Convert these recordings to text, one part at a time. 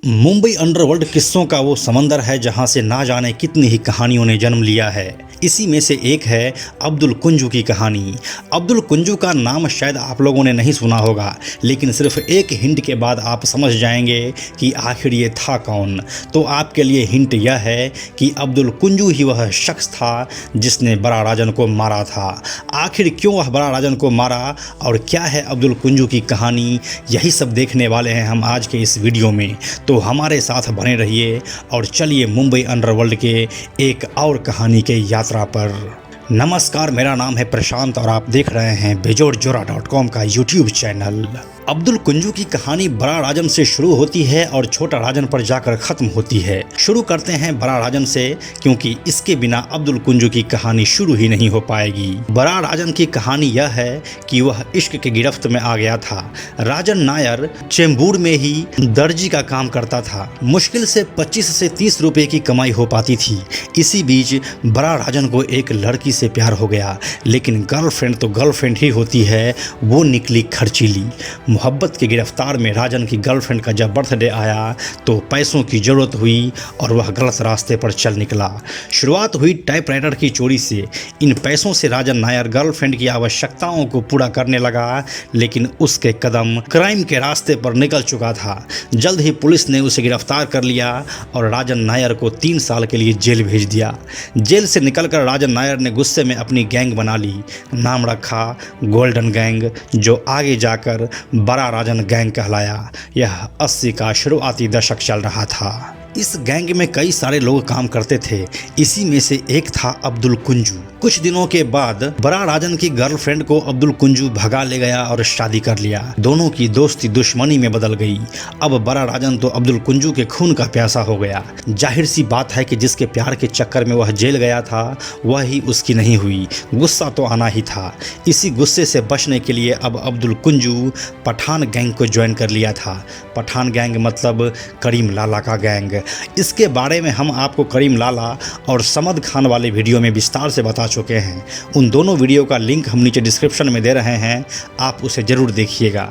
Mumbai underworld किस्सों का वो समंदर है जहां से ना जाने कितनी ही कहानियों ने जन्म लिया है। इसी में से एक है अब्दुल कुंजू की कहानी। अब्दुल कुंजू का नाम शायद आप लोगों ने नहीं सुना होगा, लेकिन सिर्फ एक हिंट के बाद आप समझ जाएंगे कि आखिर ये था कौन। तो आपके लिए हिंट यह है कि अब्दुल कुंजू ही वह शख्स था जिसने बड़ा राजन को मारा था। आखिर क्यों वह बड़ा राजन को मारा और क्या है अब्दुल कुंजू की कहानी, यही सब देखने वाले हैं हम आज के इस वीडियो में। तो हमारे साथ बने रहिए और चलिए मुंबई अंडरवर्ल्ड के एक और कहानी के यात्रा पर। नमस्कार, मेरा नाम है प्रशांत और आप देख रहे हैं बेजोड़जोरा.com का यूट्यूब चैनल। अब्दुल कुंजू की कहानी बड़ा राजन से शुरू होती है और छोटा राजन पर जाकर ख़त्म होती है। शुरू करते हैं बड़ा राजन से, क्योंकि इसके बिना अब्दुल कुंजू की कहानी शुरू ही नहीं हो पाएगी। बड़ा राजन की कहानी यह है कि वह इश्क की गिरफ्त में आ गया था। राजन नायर चेंबूर में ही दर्जी का काम करता था। मुश्किल से 25 से 30 रुपए की कमाई हो पाती थी। इसी बीच बड़ा राजन को एक लड़की से प्यार हो गया, लेकिन गर्लफ्रेंड तो गर्लफ्रेंड ही होती है, वो निकली खर्चीली। मोहब्बत की गिरफ्तार में राजन की गर्लफ्रेंड का जब बर्थडे आया तो पैसों की ज़रूरत हुई और वह गलत रास्ते पर चल निकला। शुरुआत हुई टाइपराइटर की चोरी से। इन पैसों से राजन नायर गर्लफ्रेंड की आवश्यकताओं को पूरा करने लगा, लेकिन उसके कदम क्राइम के रास्ते पर निकल चुका था। जल्द ही पुलिस ने उसे गिरफ्तार कर लिया और राजन नायर को 3 साल के लिए जेल भेज दिया। जेल से निकलकर राजन नायर ने गुस्से में अपनी गैंग बना ली। नाम रखा गोल्डन गैंग, जो आगे जाकर बड़ा राजन गैंग कहलाया। यह 80 का शुरुआती दशक चल रहा था। इस गैंग में कई सारे लोग काम करते थे। इसी में से एक था अब्दुल कुंजू। कुछ दिनों के बाद बड़ा राजन की गर्लफ्रेंड को अब्दुल कुंजू भगा ले गया और शादी कर लिया। दोनों की दोस्ती दुश्मनी में बदल गई। अब बड़ा राजन तो अब्दुल कुंजू के खून का प्यासा हो गया। जाहिर सी बात है कि जिसके प्यार के चक्कर में वह जेल गया था वह ही उसकी नहीं हुई। गुस्सा तो आना ही था। इसी गुस्से से बचने के लिए अब अब्दुल कुंजू पठान गैंग को ज्वाइन कर लिया था। पठान गैंग मतलब करीम लाला का गैंग। इसके बारे में हम आपको करीम लाला और समद खान वाले वीडियो में विस्तार से बता चुके हैं। उन दोनों वीडियो का लिंक हम नीचे डिस्क्रिप्शन में दे रहे हैं, आप उसे ज़रूर देखिएगा।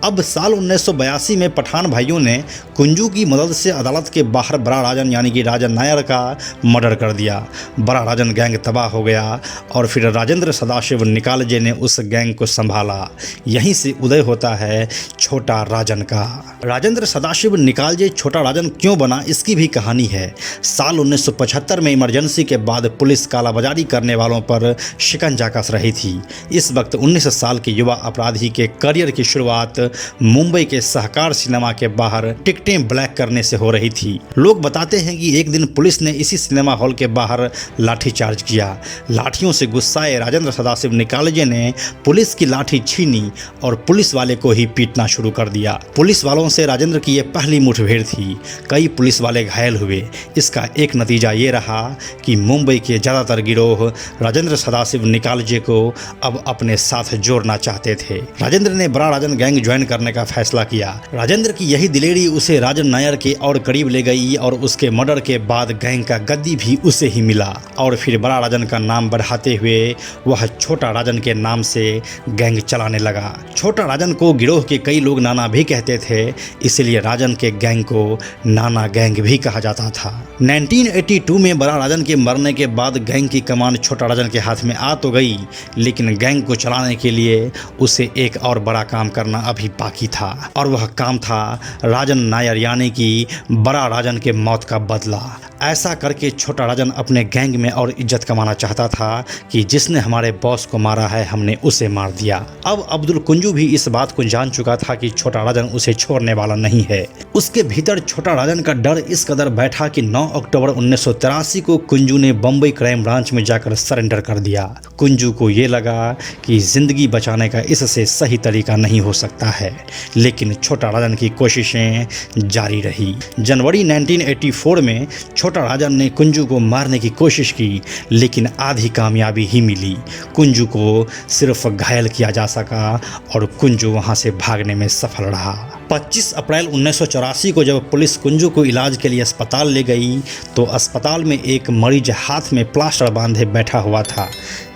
अब साल 1982 में पठान भाइयों ने कुंजू की मदद से अदालत के बाहर बड़ा राजन यानी कि राजन नायर का मर्डर कर दिया। बड़ा राजन गैंग तबाह हो गया और फिर राजेंद्र सदाशिव निकालजे ने उस गैंग को संभाला। यहीं से उदय होता है छोटा राजन का। राजेंद्र सदाशिव निकालजे छोटा राजन क्यों बना, इसकी भी कहानी है। साल 1975 में इमरजेंसी के बाद पुलिस कालाबाजारी करने वालों पर शिकंजा कस रही थी। इस वक्त 19 साल के युवा अपराधी के करियर की शुरुआत मुंबई के सहकार सिनेमा के बाहर टिकटें ब्लैक करने से हो रही थी। लोग बताते हैं कि एक दिन पुलिस ने इसी सिनेमा हॉल के बाहर लाठीचार्ज किया। लाठियों से गुस्साए राजेंद्र सदाशिव निकालजे ने पुलिस की लाठी छीनी और पुलिस वाले को ही पीटना शुरू कर दिया। पुलिस वालों से राजेंद्र की यह पहली मुठभेड़ थी। कई पुलिस वाले घायल हुए। इसका एक नतीजा ये रहा कि मुंबई के ज़्यादातर गिरोह राजेंद्र सदाशिव निकालजे को अब अपने साथ जोड़ना चाहते थे। राजेंद्र ने बड़ा राजन गैंग ज्वाइन करने का फैसला किया। राजेंद्र की यही दिलेरी उसे राजन नायर के और करीब ले गई और उसके मर्डर के बाद गैंग का गद्दी भी उसे ही मिला और फिर बड़ा राजन का नाम बढ़ाते हुए वह छोटा राजन के नाम से गैंग चलाने लगा। छोटा राजन को गिरोह के कई लोग नाना भी कहते थे, इसलिए राजन के गैंग को नाना गैंग भी कहा जाता था। 1982 में बड़ा राजन के मरने के बाद गैंग की कमान छोटा राजन के हाथ में आ तो गई, लेकिन गैंग को चलाने के लिए उसे एक और बड़ा काम करना अभी बाकी था और वह काम था राजन नायर यानी कि बड़ा राजन के मौत का बदला। ऐसा करके छोटा राजन अपने गैंग में और इज्जत कमाना चाहता था कि जिसने हमारे बॉस को मारा है हमने उसे मार दिया। अब अब्दुल कुंजू भी इस बात को जान चुका था कि छोटा राजन उसे छोड़ने वाला नहीं है। उसके भीतर छोटा राजन का डर इस कदर बैठा कि 9 अक्टूबर 1983 को कुंजू ने बम्बई क्राइम ब्रांच में जाकर सरेंडर कर दिया। कुंजू को ये लगा कि जिंदगी बचाने का इससे सही तरीका नहीं हो सकता है, लेकिन छोटा राजन की कोशिशें जारी रही। जनवरी 1984 में छोटा राजन ने कुंजू को मारने की कोशिश की, लेकिन आधी कामयाबी ही मिली। कुंजू को सिर्फ घायल किया जा सका और कुंजू वहां से भागने में सफल रहा। 25 अप्रैल 1984 को जब पुलिस कुंजू को इलाज के लिए अस्पताल ले गई तो अस्पताल में एक मरीज हाथ में प्लास्टर बांधे बैठा हुआ था।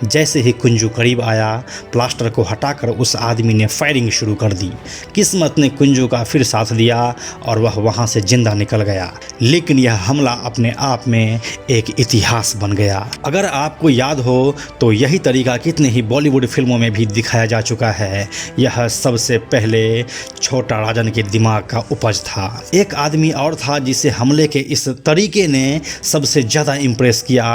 जैसे ही कुंजू करीब आया, प्लास्टर को हटाकर उस आदमी ने फायरिंग शुरू कर दी। किस्मत ने कुंजू का फिर साथ दिया और वह वहां से जिंदा निकल गया। लेकिन यह हमला अपने आप में एक इतिहास बन गया। अगर आपको याद हो तो यही तरीका कितने ही बॉलीवुड फिल्मों में भी दिखाया जा चुका है। यह सबसे पहले छोटा राजन के दिमाग का उपज था। एक आदमी और था जिसे हमले के इस तरीके ने सबसे ज़्यादा इम्प्रेस किया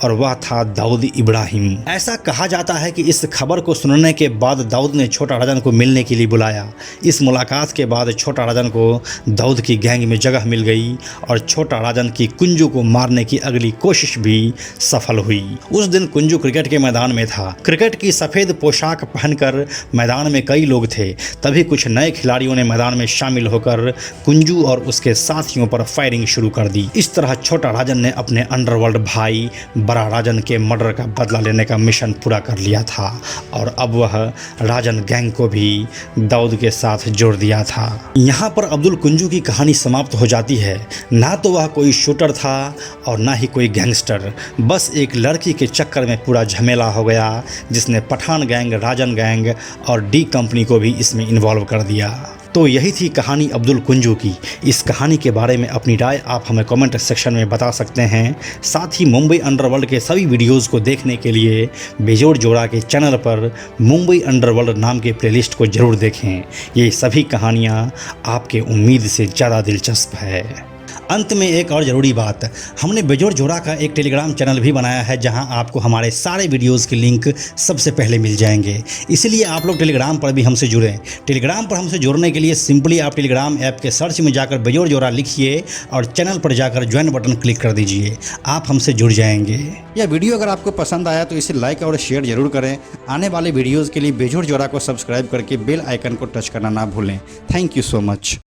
और वह था दाऊद इब्राहिम। ऐसा कहा जाता है कि इस खबर को सुनने के बाद दाऊद ने छोटा राजन को मिलने के लिए बुलाया। इस मुलाकात के बाद छोटा राजन को दाऊद की गैंग में जगह मिल गई और छोटा राजन की कुंजू को मारने की अगली कोशिश भी सफल हुई। उस दिन कुंजू क्रिकेट के मैदान में था। क्रिकेट की सफ़ेद पोशाक पहनकर मैदान में कई लोग थे। तभी कुछ नए खिलाड़ियों ने मैदान में शामिल होकर कुंजू और उसके साथियों पर फायरिंग शुरू कर दी। इस तरह छोटा राजन ने अपने अंडरवर्ल्ड भाई बड़ा राजन के मर्डर का बदला लेने का मिशन पूरा कर लिया था और अब वह राजन गैंग को भी दाऊद के साथ जोड़ दिया था। यहाँ पर अब्दुल कुंजू की कहानी समाप्त हो जाती है। ना तो वह कोई शूटर था और ना ही कोई गैंगस्टर, बस एक लड़की के चक्कर में पूरा झमेला हो गया जिसने पठान गैंग, राजन गैंग और डी कंपनी को भी इसमें इन्वॉल्व कर दिया। तो यही थी कहानी अब्दुल कुंजू की। इस कहानी के बारे में अपनी राय आप हमें कमेंट सेक्शन में बता सकते हैं। साथ ही मुंबई अंडरवर्ल्ड के सभी वीडियोस को देखने के लिए बेजोड़ जोड़ा के चैनल पर मुंबई अंडरवर्ल्ड नाम के प्लेलिस्ट को ज़रूर देखें। ये सभी कहानियाँ आपके उम्मीद से ज़्यादा दिलचस्प है। अंत में एक और ज़रूरी बात, हमने बेजोड़ जोड़ा का एक टेलीग्राम चैनल भी बनाया है जहां आपको हमारे सारे वीडियोस के लिंक सबसे पहले मिल जाएंगे। इसलिए आप लोग टेलीग्राम पर भी हमसे जुड़ें। टेलीग्राम पर हमसे जुड़ने के लिए सिंपली आप टेलीग्राम ऐप के सर्च में जाकर बेजोड़ जोड़ा लिखिए और चैनल पर जाकर ज्वाइन बटन क्लिक कर दीजिए। आप हमसे जुड़ जाएंगे। यह वीडियो अगर आपको पसंद आया तो इसे लाइक और शेयर जरूर करें। आने वाले वीडियोज़ के लिए बेजोड़ जोड़ा को सब्सक्राइब करके बेल आइकन को टच करना ना भूलें। Thank you so much.